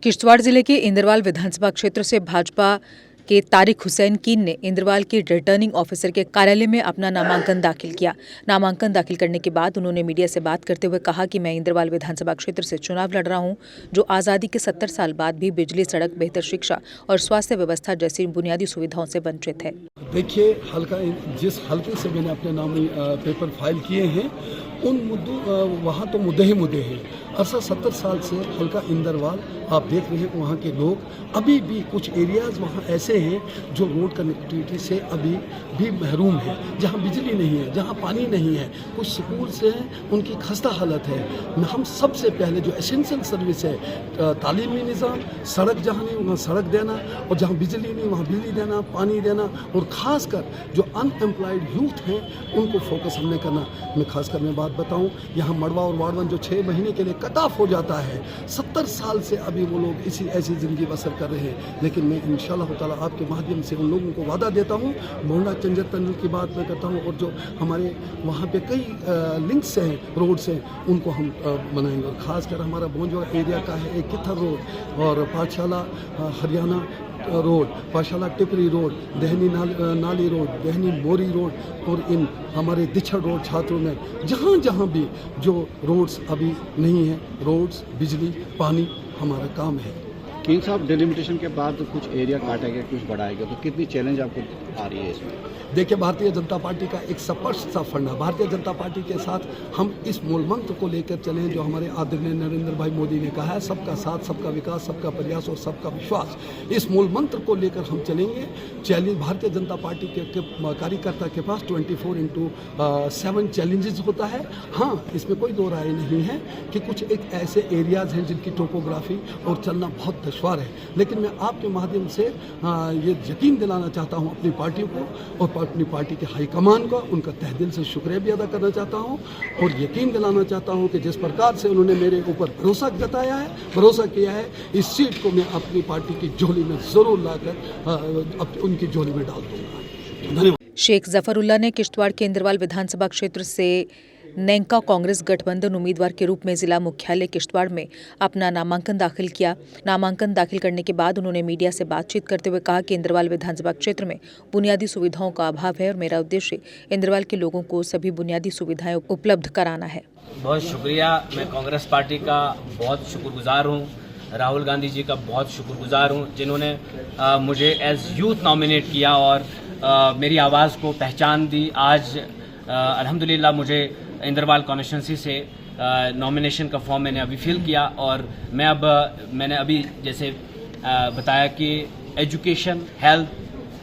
किश्तवाड़ जिले के इंद्रवाल विधानसभा क्षेत्र से भाजपा के तारिक हुसैन कीन ने इंद्रवाल के रिटर्निंग ऑफिसर के कार्यालय में अपना नामांकन दाखिल किया। नामांकन दाखिल करने के बाद उन्होंने मीडिया से बात करते हुए कहा कि मैं इंद्रवाल विधानसभा क्षेत्र से चुनाव लड़ रहा हूं, जो आज़ादी के 70 साल बाद भी बिजली, सड़क, बेहतर शिक्षा और स्वास्थ्य व्यवस्था जैसी बुनियादी सुविधाओं से वंचित है। देखिए, जिस हल्के से मैंने अपने नाम पेपर फाइल किए हैं, उन मुद्दों वहाँ तो मुद्दे ही मुद्दे हैं। 70 साल से हल्का इंदरवाल आप देख रहे हैं, वहाँ के लोग अभी भी कुछ एरियाज़ वहाँ ऐसे हैं जो रोड कनेक्टिविटी से अभी भी महरूम है, जहाँ बिजली नहीं है, जहाँ पानी नहीं है, कुछ स्कूल से उनकी खस्ता हालत है। हम सबसे पहले जो एसेंशियल सर्विस है, तालीमी निज़ाम, सड़क जहाँ नहीं वहाँ सड़क देना, और जहाँ बिजली नहीं वहाँ बिजली देना, पानी देना, और ख़ासकर जो अनएम्प्लॉयड यूथ हैं उनको फोकस हमने करना। मैं खासकर मैं बात बताऊं, यहाँ मड़वा और वाड़वन जो 6 महीने के लिए कट ऑफ हो जाता है, 70 साल से अभी वो लोग ऐसी ज़िंदगी बसर कर रहे हैं। लेकिन मैं इंशाअल्लाह ताला आपके माध्यम से उन लोगों को वादा देता हूँ, मोहना चंजर टनल की बात मैं करता हूँ, और जो हमारे वहाँ पे कई लिंक्स हैं, रोड्स हैं, उनको हम बनाएंगे। और ख़ासकर हमारा बोंजवा एरिया का है एक कित्थर रोड और पाठशाला हरियाणा रोड, पाठशाला टिपरी रोड, दहनी नाली रोड, दहनी मोरी रोड, और इन हमारे दिछड़ रोड छात्रों में जहाँ जहाँ भी जो रोड्स अभी नहीं है, रोड्स, बिजली, पानी हमारा काम है। किंग साहब, डिलिमिटेशन के बाद कुछ एरिया काटा गया, कुछ बढ़ाया गया, तो कितनी चैलेंज आपको आ रही है इसमें? देखिए, भारतीय जनता पार्टी का एक स्पष्ट सा फंडा, भारतीय जनता पार्टी के साथ हम इस मूल मंत्र को लेकर चलें जो हमारे आदरणीय नरेंद्र भाई मोदी ने कहा है, सबका साथ, सबका विकास, सबका प्रयास और सबका विश्वास। इस मूल मंत्र को लेकर हम चलेंगे। चैलेंज भारतीय जनता पार्टी के कार्यकर्ता के पास 24/7 चैलेंजेस होता है। हाँ, इसमें कोई दो राय नहीं है कि कुछ एक ऐसे एरियाज़ हैं जिनकी टोपोग्राफी और चलना बहुत दुश्वार है, लेकिन मैं आपके माध्यम से ये यकीन दिलाना चाहता हूँ अपनी पार्टी को और अपनी पार्टी के हाईकमान को, उनका तहे दिल से शुक्रिया भी अदा करना चाहता हूँ, और यकीन दिलाना चाहता हूँ कि जिस प्रकार से उन्होंने मेरे ऊपर भरोसा जताया है, भरोसा किया है, इस सीट को मैं अपनी पार्टी की झोली में ज़रूर लाकर उनकी झोली में डाल दूँगा। धन्यवाद। शेख जफरुल्लाह ने किश्तवाड़ के इंद्रवाल विधानसभा क्षेत्र से नेंका कांग्रेस गठबंधन उम्मीदवार के रूप में जिला मुख्यालय किश्तवाड़ में अपना नामांकन दाखिल किया। नामांकन दाखिल करने के बाद उन्होंने मीडिया से बातचीत करते हुए कहा कि इंद्रवाल विधानसभा क्षेत्र में बुनियादी सुविधाओं का अभाव है और मेरा उद्देश्य इंद्रवाल के लोगों को सभी बुनियादी सुविधाएं उपलब्ध कराना है। बहुत शुक्रिया। मैं कांग्रेस पार्टी का बहुत शुक्रगुजार हूँ, राहुल गांधी जी का बहुत शुक्रगुजार हूँ, जिन्होंने मुझे एज यूथ नॉमिनेट किया और मेरी आवाज़ को पहचान दी। आज अल्हम्दुलिल्लाह मुझे इंद्रवाल कॉन्स्टिट्यूंसी से नॉमिनेशन का फॉर्म मैंने अभी फिल किया, और मैंने अभी जैसे बताया कि एजुकेशन, हेल्थ,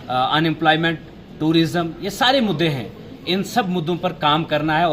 अनएम्प्लॉयमेंट, टूरिज़्म, ये सारे मुद्दे हैं। इन सब मुद्दों पर काम करना है,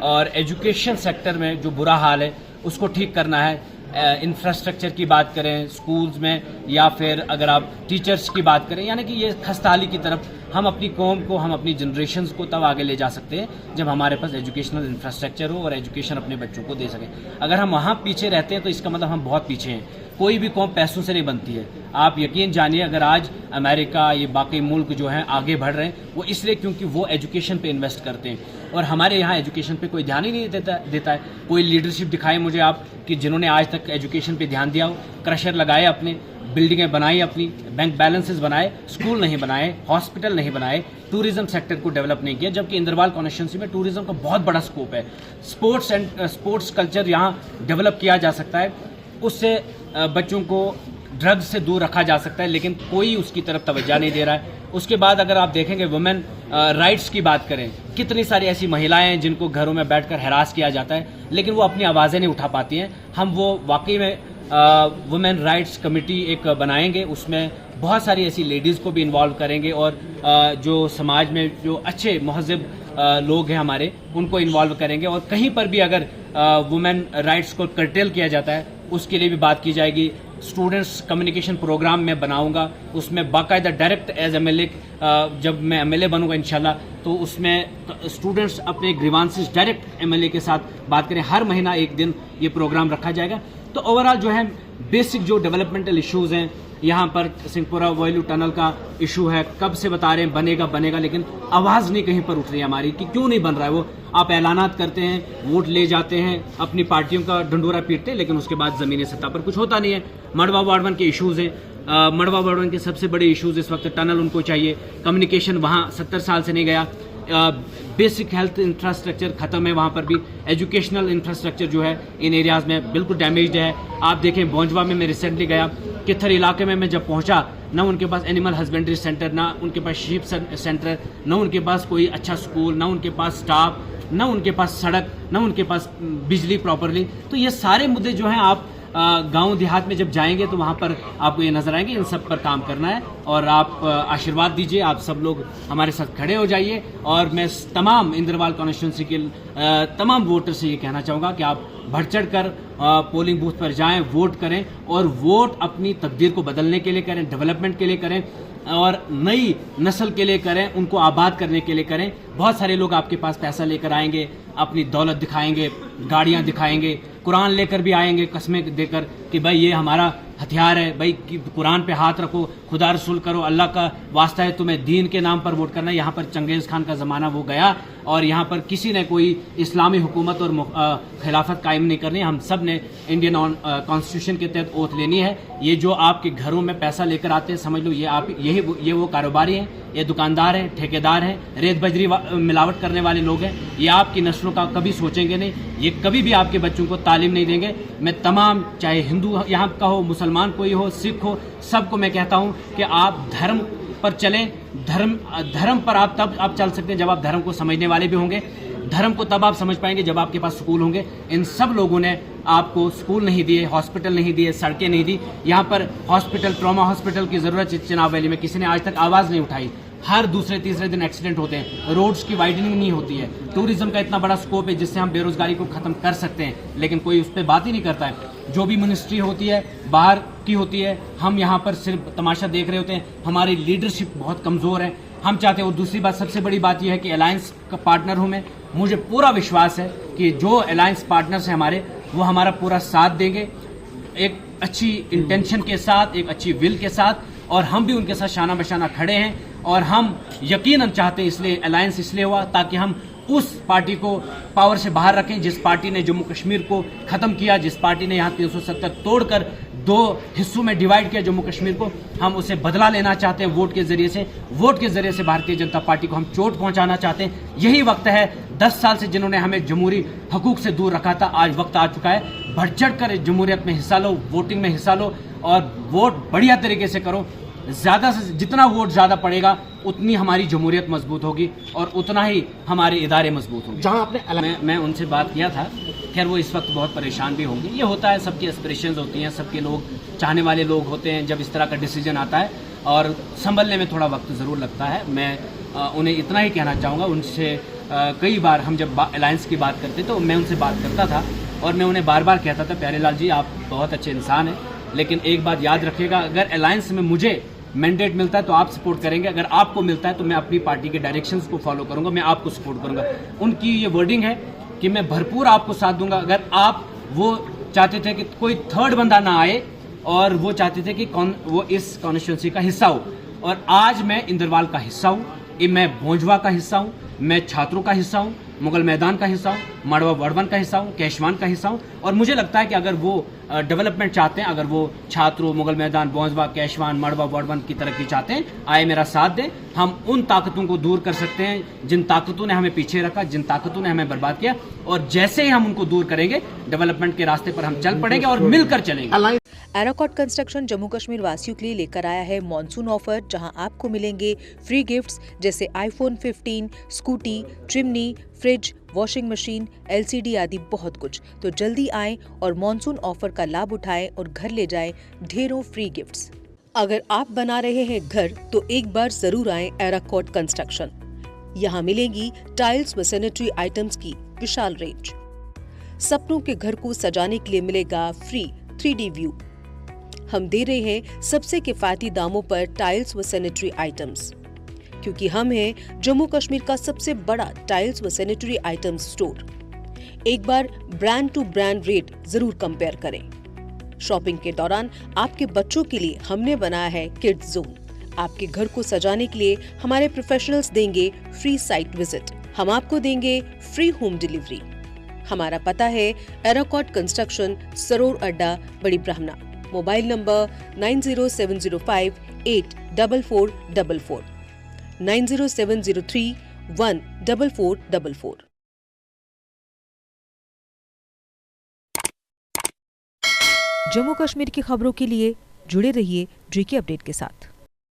और एजुकेशन सेक्टर में जो बुरा हाल है उसको ठीक करना है। इंफ्रास्ट्रक्चर की बात करें स्कूल्स में, या फिर अगर आप टीचर्स की बात करें, यानी कि ये खस्ताहाली की तरफ हम अपनी कौम को, हम अपनी जनरेशन्स को तब आगे ले जा सकते हैं जब हमारे पास एजुकेशनल इंफ्रास्ट्रक्चर हो और एजुकेशन अपने बच्चों को दे सकें। अगर हम वहाँ पीछे रहते हैं तो इसका मतलब हम बहुत पीछे हैं। कोई भी कौम पैसों से नहीं बनती है। आप यकीन जानिए, अगर आज अमेरिका, ये बाकी मुल्क जो हैं आगे बढ़ रहे हैं, वो इसलिए क्योंकि वो एजुकेशन पे इन्वेस्ट करते हैं, और हमारे यहाँ एजुकेशन पे कोई ध्यान ही नहीं देता है। कोई लीडरशिप दिखाए मुझे आप कि जिन्होंने आज तक एजुकेशन पे ध्यान दिया हो। क्रशर लगाए अपने, बिल्डिंगें बनाई अपनी, बैंक बैलेंसेस बनाए, स्कूल नहीं बनाए, हॉस्पिटल नहीं बनाए, टूरिज्म सेक्टर को डेवलप नहीं किया, जबकि इंद्रवाल कॉन्स्टिट्यूंसी में टूरिज्म का बहुत बड़ा स्कोप है। स्पोर्ट्स कल्चर यहाँ डेवलप किया जा सकता है, उससे बच्चों को ड्रग्स से दूर रखा जा सकता है, लेकिन कोई उसकी तरफ तवज्जो नहीं दे रहा है। उसके बाद अगर आप देखेंगे वुमेन राइट्स की बात करें, कितनी सारी ऐसी महिलाएं हैं जिनको घरों में बैठकर हैरास किया जाता है, लेकिन वो अपनी आवाज़ें नहीं उठा पाती हैं। हम वो वाकई में वुमेन राइट्स कमेटी एक बनाएंगे, उसमें बहुत सारी ऐसी लेडीज़ को भी इन्वॉल्व करेंगे, और जो समाज में जो अच्छे महज़ब लोग हैं हमारे, उनको इन्वॉल्व करेंगे। और कहीं पर भी अगर वुमेन राइट्स को कर्टेल किया जाता है, उसके लिए भी बात की जाएगी। स्टूडेंट्स कम्युनिकेशन प्रोग्राम मैं बनाऊंगा, उसमें बाकायदा डायरेक्ट एज एमएलए, जब मैं एमएलए बनूंगा इंशाल्लाह, तो उसमें स्टूडेंट्स अपने ग्रीवांसेस डायरेक्ट एमएलए के साथ बात करें। हर महीना एक दिन ये प्रोग्राम रखा जाएगा। तो ओवरऑल जो है बेसिक जो डेवलपमेंटल इश्यूज हैं, यहाँ पर सिंहपुरा वॉयलू टनल का इशू है, कब से बता रहे हैं बनेगा, लेकिन आवाज़ नहीं कहीं पर उठ रही है हमारी कि क्यों नहीं बन रहा है। वो आप ऐलानात करते हैं, वोट ले जाते हैं, अपनी पार्टियों का ढंढोरा पीटते हैं, लेकिन उसके बाद ज़मीनी सतह पर कुछ होता नहीं है। मड़वा वार्ड 1 के इशूज़ हैं, मड़वा वार्ड 1 के सबसे बड़े इशूज़ इस वक्त टनल उनको चाहिए, कम्युनिकेशन वहाँ 70 साल से नहीं गया, बेसिक हेल्थ इंफ्रास्ट्रक्चर ख़त्म है, वहाँ पर भी एजुकेशनल इंफ्रास्ट्रक्चर जो है इन एरियाज़ में बिल्कुल डैमेज्ड है। आप देखें बोंजवा में मैं रिसेंटली गया, कित्थर इलाके में मैं जब पहुँचा, ना उनके पास एनिमल हस्बेंड्री सेंटर, ना उनके पास शीप सेंटर, ना उनके पास कोई अच्छा स्कूल, ना उनके पास स्टाफ, ना उनके पास सड़क, ना उनके पास बिजली प्रॉपरली। तो ये सारे मुद्दे जो हैं आप गांव देहात में जब जाएंगे तो वहाँ पर आपको ये नजर आएंगे, इन सब पर काम करना है। और आप आशीर्वाद दीजिए, आप सब लोग हमारे साथ खड़े हो जाइए। और मैं तमाम इंद्रवाल कॉन्स्टिट्यूंसी के तमाम वोटर से ये कहना चाहूँगा कि आप बढ़ चढ़ कर पोलिंग बूथ पर जाएं, वोट करें, और वोट अपनी तकदीर को बदलने के लिए करें, डेवलपमेंट के लिए करें, और नई नस्ल के लिए करें, उनको आबाद करने के लिए करें। बहुत सारे लोग आपके पास पैसा लेकर आएंगे, अपनी दौलत दिखाएंगे, गाड़ियां दिखाएंगे, कुरान लेकर भी आएंगे कसमें देकर कि भाई ये हमारा हथियार है, भाई कुरान पे हाथ रखो, खुदा रसूल करो, अल्लाह का वास्ता है, तुम्हें दीन के नाम पर वोट करना है। यहाँ पर चंगेज़ खान का ज़माना वो गया, और यहाँ पर किसी ने कोई इस्लामी हुकूमत और खिलाफत कायम नहीं करनी। हम सब ने इंडियन कॉन्स्टिट्यूशन के तहत ओथ लेनी है। ये जो आपके घरों में पैसा लेकर आते हैं, समझ लो ये वो कारोबारी हैं, ये दुकानदार हैं, ठेकेदार हैं, रेत बजरी मिलावट करने वाले लोग हैं। ये आपकी नस्लों का कभी सोचेंगे नहीं, ये कभी भी आपके बच्चों को तालीम नहीं देंगे। मैं तमाम, चाहे हिंदू यहाँ का हो, मुसलमान कोई हो, सिख हो, सबको मैं कहता हूँ कि आप धर्म पर चलें। धर्म पर आप तब आप चल सकते हैं जब आप धर्म को समझने वाले भी होंगे। धर्म को तब आप समझ पाएंगे जब आपके पास स्कूल होंगे। इन सब लोगों ने आपको स्कूल नहीं दिए, हॉस्पिटल नहीं दिए, सड़कें नहीं दी। यहाँ पर हॉस्पिटल, ट्रॉमा हॉस्पिटल की ज़रूरत चिनाब वैली में किसी ने आज तक आवाज़ नहीं उठाई। हर दूसरे तीसरे दिन एक्सीडेंट होते हैं, रोड्स की वाइडनिंग नहीं होती है। टूरिज्म का इतना बड़ा स्कोप है जिससे हम बेरोजगारी को ख़त्म कर सकते हैं, लेकिन कोई उस पर बात ही नहीं करता है। जो भी मिनिस्ट्री होती है बाहर की होती है, हम यहाँ पर सिर्फ तमाशा देख रहे होते हैं। हमारी लीडरशिप बहुत कमज़ोर है। हम चाहते हैं, और दूसरी बात, सबसे बड़ी बात यह है कि अलायंस का पार्टनर हूँ मैं। मुझे पूरा विश्वास है कि जो अलायंस पार्टनर्स हैं हमारे, वो हमारा पूरा साथ देंगे, एक अच्छी इंटेंशन के साथ, एक अच्छी विल के साथ, और हम भी उनके साथ शाना बशाना खड़े हैं। और हम यकीनन चाहते हैं, इसलिए अलायंस इसलिए हुआ ताकि हम उस पार्टी को पावर से बाहर रखें जिस पार्टी ने जम्मू कश्मीर को ख़त्म किया, जिस पार्टी ने यहाँ 370 तोड़कर 2 हिस्सों में डिवाइड किया जम्मू कश्मीर को। हम उसे बदला लेना चाहते हैं वोट के ज़रिए से। वोट के ज़रिए से भारतीय जनता पार्टी को हम चोट पहुँचाना चाहते हैं। यही वक्त है, 10 साल से जिन्होंने हमें जमहूरी हकूक़ से दूर रखा था, आज वक्त आ चुका है। बढ़ चढ़ कर जमहूरियत में हिस्सा लो, वोटिंग में हिस्सा लो, और वोट बढ़िया तरीके से करो। ज़्यादा से जितना वोट ज़्यादा पड़ेगा उतनी हमारी जमहूरियत मजबूत होगी, और उतना ही हमारे इदारे मजबूत होंगे। जहां आपने मैं उनसे बात किया था, खैर वो इस वक्त बहुत परेशान भी होंगे। ये होता है, सबकी एस्पिरेशंस होती हैं, सबके लोग चाहने वाले लोग होते हैं। जब इस तरह का डिसीजन आता है और संभलने में थोड़ा वक्त ज़रूर लगता है। मैं उन्हें इतना ही कहना चाहूँगा, उनसे कई बार हम जब अलायंस की बात करते तो मैं उनसे बात करता था, और मैं उन्हें बार बार कहता था, प्यारे लाल जी आप बहुत अच्छे इंसान हैं, लेकिन एक बात याद रखिएगा, अगर अलायंस में मुझे मैंडेट मिलता है तो आप सपोर्ट करेंगे, अगर आपको मिलता है तो मैं अपनी पार्टी के डायरेक्शंस को फॉलो करूंगा, मैं आपको सपोर्ट करूंगा। उनकी ये वर्डिंग है कि मैं भरपूर आपको साथ दूंगा। अगर आप, वो चाहते थे कि कोई थर्ड बंदा ना आए, और वो चाहते थे कि वो इस कॉन्स्टिट्यूंसी का हिस्सा हो, और आज मैं इंद्रवाल का हिस्सा हूँ, मैं भोंजवा का हिस्सा हूँ, मैं छात्रों का हिस्सा हूँ, मुगल मैदान का हिस्सा हूँ, मड़वा वार्ड 1 का हिस्सा हूँ, केशवान का हिस्सा हूँ। और मुझे लगता है कि अगर वो डेवलपमेंट चाहते हैं, अगर वो छात्रों, मुगल मैदान, भोंजवा, केशवान, मड़वा वार्ड 1 की तरक्की चाहते हैं, आए मेरा साथ दें। हम उन ताकतों को दूर कर सकते हैं जिन ताकतों ने हमें पीछे रखा, जिन ताकतों ने हमें बर्बाद किया, और जैसे ही हम उनको दूर करेंगे, डेवलपमेंट के रास्ते पर हम चल पड़ेंगे और मिलकर चलेंगे। एराकॉट कंस्ट्रक्शन जम्मू कश्मीर वासियों के लिए लेकर आया है मॉनसून ऑफर, जहां आपको मिलेंगे फ्री गिफ्ट्स जैसे iPhone 15, scooty, chimney, fridge, washing machine, LCD आदि बहुत कुछ। तो जल्दी आएं और मॉनसून ऑफर का लाभ उठाएं और घर ले जाएं ढेरों फ्री गिफ्ट्स। अगर आप बना रहे हैं घर तो एक बार जरूर आएं एराकॉट कंस्ट्रक्शन। यहाँ मिलेगी टाइल्स व सैनिटरी आइटम्स की विशाल रेंज। सपनों के घर को सजाने के लिए मिलेगा फ्री 3D व्यू। हम दे रहे हैं सबसे किफायती दामों पर टाइल्स व सैनिटरी आइटम्स, क्योंकि हम हैं जम्मू कश्मीर का सबसे बड़ा टाइल्स व सैनिटरी आइटम्स स्टोर। एक बार ब्रांड टू ब्रांड रेट जरूर कंपेयर करें। शॉपिंग के दौरान आपके बच्चों के लिए हमने बनाया है किड्स जोन। आपके घर को सजाने के लिए हमारे प्रोफेशनल्स देंगे फ्री साइट विजिट। हम आपको देंगे फ्री होम डिलीवरी। हमारा पता है एराकॉट कंस्ट्रक्शन, सरोर अड्डा, बड़ी ब्राह्मणा। Mobile number 9070584444, 9070314444। जम्मू कश्मीर की खबरों के लिए जुड़े रहिए GK अपडेट के साथ।